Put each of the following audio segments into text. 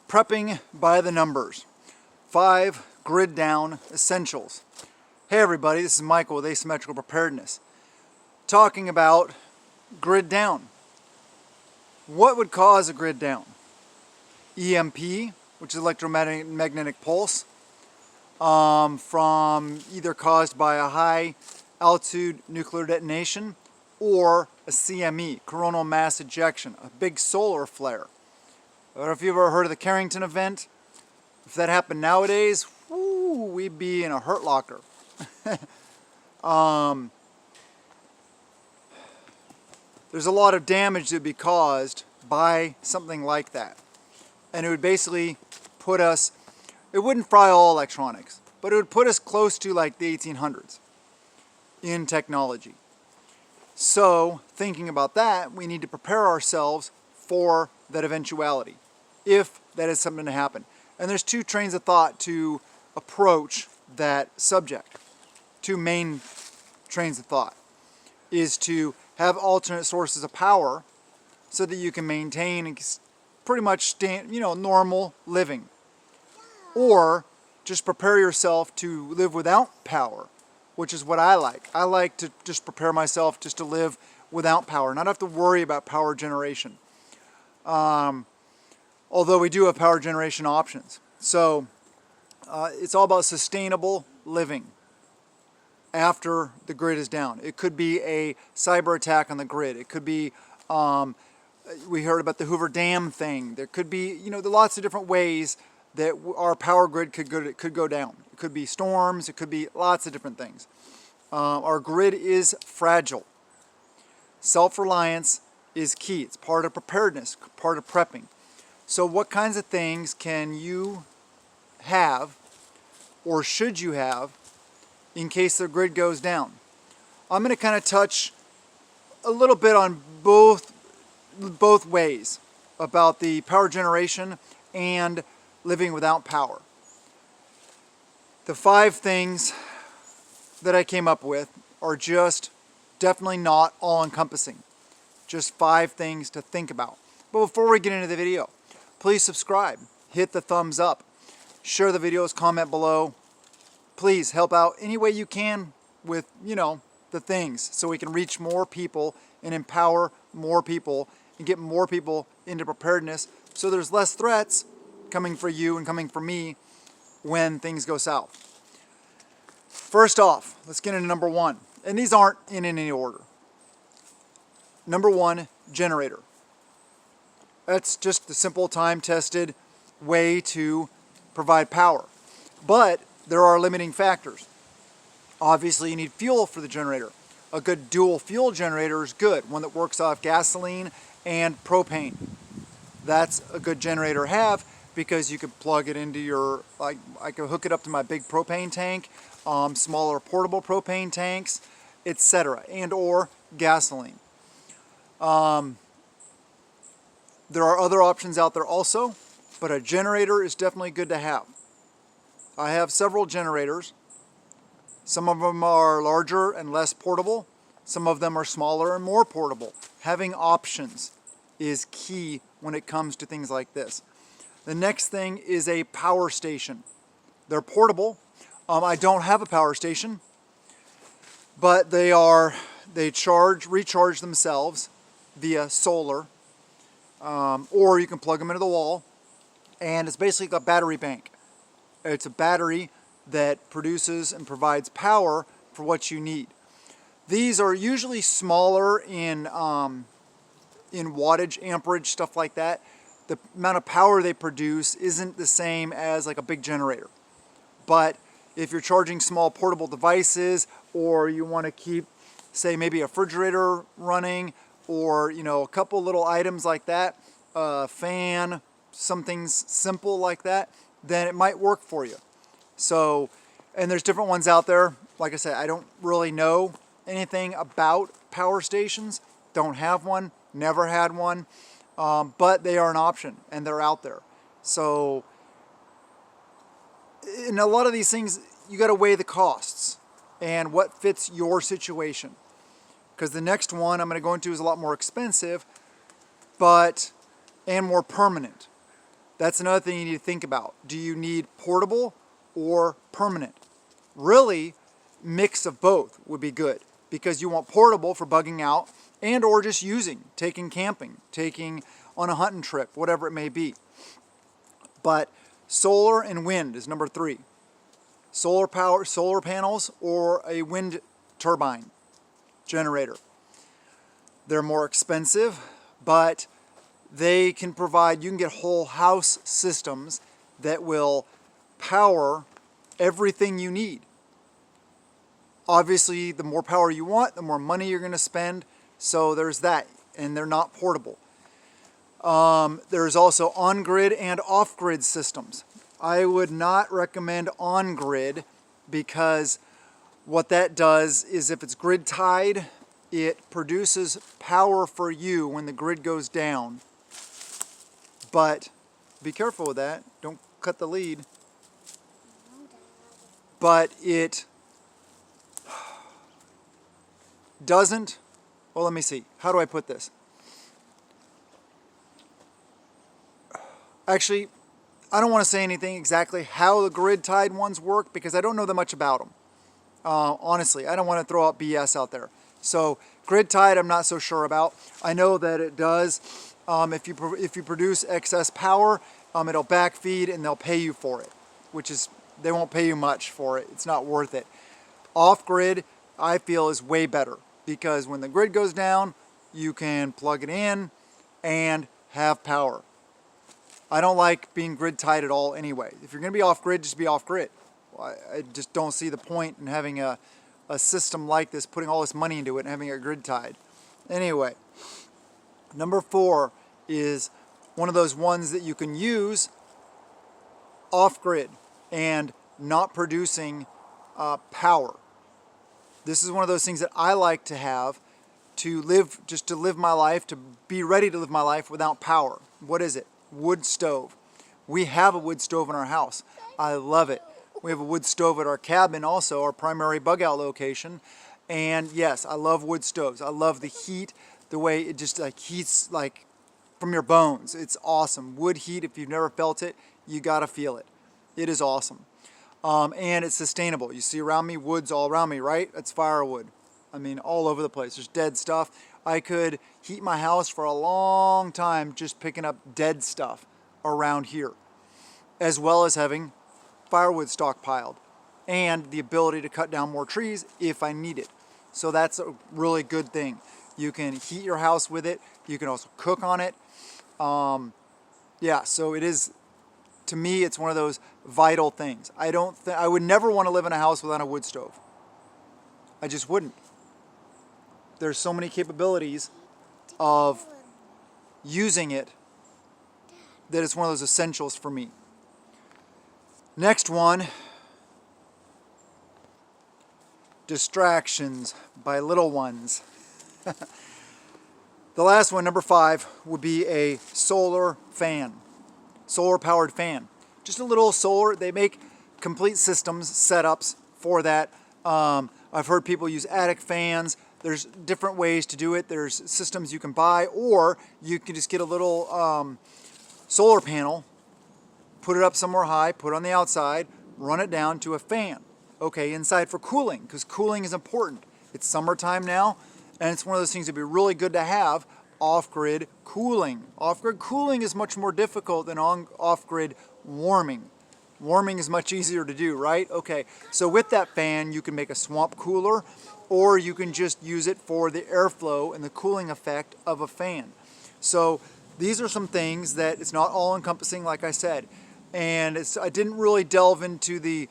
Prepping by the numbers. 5 grid down essentials. Hey everybody, this is Michael with Asymmetrical Preparedness. Talking about grid down. What would cause a grid down? EMP, which is electromagnetic pulse, from either caused by a high altitude nuclear detonation or a CME, coronal mass ejection, a big solar flare. I don't know if you've ever heard of the Carrington event. If that happened nowadays, whoo, we'd be in a hurt locker. There's a lot of damage that would be caused by something like that. And it would basically put us, it wouldn't fry all electronics, but it would put us close to like the 1800s in technology. So, thinking about that, we need to prepare ourselves for that eventuality, if that is something to happen. And there's 2 trains of thought to approach that subject. 2 main trains of thought is to have alternate sources of power so that you can maintain pretty much normal living. Or just prepare yourself to live without power, which is what I like. I like to just prepare myself just to live without power, not have to worry about power generation. Although we do have power generation options. So it's all about sustainable living after the grid is down. It could be a cyber attack on the grid. It could be, we heard about the Hoover Dam thing. There could be, there are lots of different ways that our power grid could go down. It could be storms. It could be lots of different things. Our grid is fragile. Self-reliance is key. It's part of preparedness, part of prepping. So what kinds of things can you have, or should you have, in case the grid goes down? I'm going to kind of touch a little bit on both ways about the power generation and living without power. The 5 things that I came up with are just definitely not all-encompassing. Just 5 things to think about. But before we get into the video, please subscribe, hit the thumbs up, share the videos, comment below. Please help out any way you can with, the things so we can reach more people and empower more people and get more people into preparedness so there's less threats coming for you and coming for me when things go south. First off, let's get into number 1. And these aren't in any order. Number 1, generator. That's just the simple time-tested way to provide power. But there are limiting factors. Obviously, you need fuel for the generator. A good dual fuel generator is good, one that works off gasoline and propane. That's a good generator to have because you could plug it into your, I could hook it up to my big propane tank, smaller portable propane tanks, etc., and or gasoline. There are other options out there also, but a generator is definitely good to have. I have several generators. Some of them are larger and less portable. Some of them are smaller and more portable. Having options is key when it comes to things like this. The next thing is a power station. They're portable. I don't have a power station, but they recharge themselves via solar. Or you can plug them into the wall, and it's basically a battery bank. It's a battery that produces and provides power for what you need. These are usually smaller in wattage, amperage, stuff like that. The amount of power they produce isn't the same as like a big generator. But if you're charging small portable devices, or you want to keep, say, maybe a refrigerator running, or a couple little items like that, a fan, some things simple like that, then it might work for you. So, and there's different ones out there. Like I said, I don't really know anything about power stations. Don't have one, never had one, but they are an option and they're out there. So, in a lot of these things, you got to weigh the costs and what fits your situation. Because the next one I'm going to go into is a lot more expensive, and more permanent. That's another thing you need to think about. Do you need portable or permanent? Really, mix of both would be good, because you want portable for bugging out and or just using, taking camping, taking on a hunting trip, whatever it may be. But solar and wind is number 3. Solar power, solar panels, or a wind turbine generator. They're more expensive, but they can provide, you can get whole house systems that will power everything you need. Obviously, the more power you want, the more money you're going to spend. So there's that, and they're not portable. There's also on-grid and off-grid systems. I would not recommend on-grid, because what that does is, if it's grid tied, it produces power for you when the grid goes down. But be careful with that. Don't cut the lead. But it doesn't, well, let me see. How do I put this? Actually, I don't want to say anything exactly how the grid tied ones work, because I don't know that much about them. Honestly, I don't want to throw out BS out there. So grid tied, I'm not so sure about. I know that it does. If you produce excess power, it'll backfeed and they'll pay you for it, which is, they won't pay you much for it. It's not worth it. Off grid, I feel, is way better, because when the grid goes down, you can plug it in and have power. I don't like being grid tied at all anyway. If you're going to be off grid, just be off grid. I just don't see the point in having a system like this, putting all this money into it and having it grid tied. Anyway, number 4 is one of those ones that you can use off grid and not producing power. This is one of those things that I like to have to live, just to live my life, to be ready to live my life without power. What is it? Wood stove. We have a wood stove in our house. I love it. We have a wood stove at our cabin also, our primary bug out location. And yes, I love wood stoves. I love the heat, the way it just like heats like from your bones. It's awesome. Wood heat, if you've never felt it, you gotta feel it. It is awesome. And it's sustainable. You see around me, wood's all around me, right? That's firewood. I mean, all over the place. There's dead stuff. I could heat my house for a long time just picking up dead stuff around here, as well as having firewood stockpiled and the ability to cut down more trees if I need it. So that's a really good thing. You can heat your house with it. You can also cook on it. Yeah, so it is, to me, it's one of those vital things. I would never want to live in a house without a wood stove. I just wouldn't. There's so many capabilities of using it that it's one of those essentials for me. Next one, distractions by little ones. The last one, number 5, would be a solar fan, solar powered fan. Just a little solar. They make complete systems, setups for that. I've heard people use attic fans. There's different ways to do it. There's systems you can buy, or you can just get a little solar panel, put it up somewhere high, put it on the outside, run it down to a fan. Okay, inside for cooling, because cooling is important. It's summertime now, and it's one of those things that'd be really good to have, off-grid cooling. Off-grid cooling is much more difficult than off-grid warming. Warming is much easier to do, right? Okay, so with that fan, you can make a swamp cooler, or you can just use it for the airflow and the cooling effect of a fan. So these are some things that it's not all encompassing, like I said. And I didn't really delve into the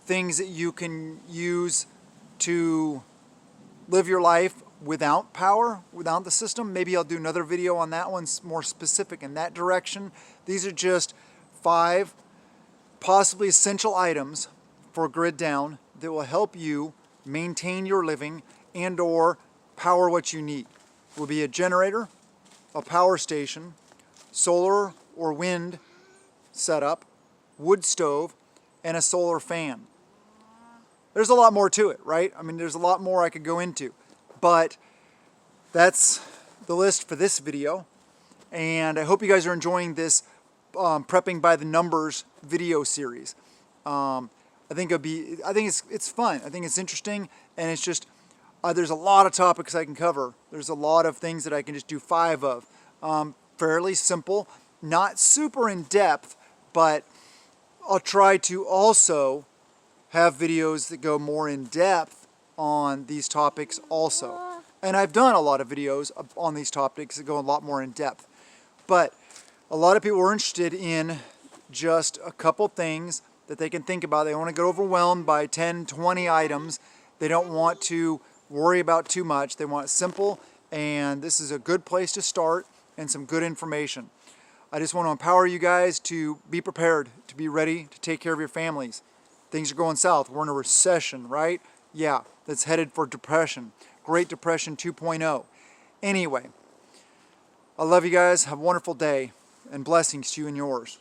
things that you can use to live your life without power, without the system. Maybe I'll do another video on that one, more specific in that direction. These are just 5 possibly essential items for grid down that will help you maintain your living and or power what you need. It will be a generator, a power station, solar or wind setup, wood stove, and a solar fan. There's a lot more to it, right? I mean, there's a lot more I could go into, but that's the list for this video. And I hope you guys are enjoying this prepping by the numbers video series. I think it's fun. I think it's interesting, and it's just there's a lot of topics I can cover. There's a lot of things that I can just do 5 of. Fairly simple, not super in depth, but I'll try to also have videos that go more in depth on these topics also. And I've done a lot of videos on these topics that go a lot more in depth. But a lot of people are interested in just a couple things that they can think about. They don't want to get overwhelmed by 10, 20 items. They don't want to worry about too much. They want it simple, and this is a good place to start and some good information. I just want to empower you guys to be prepared, to be ready to take care of your families. Things are going south. We're in a recession, right? Yeah, that's headed for depression. Great Depression 2.0. Anyway, I love you guys. Have a wonderful day, and blessings to you and yours.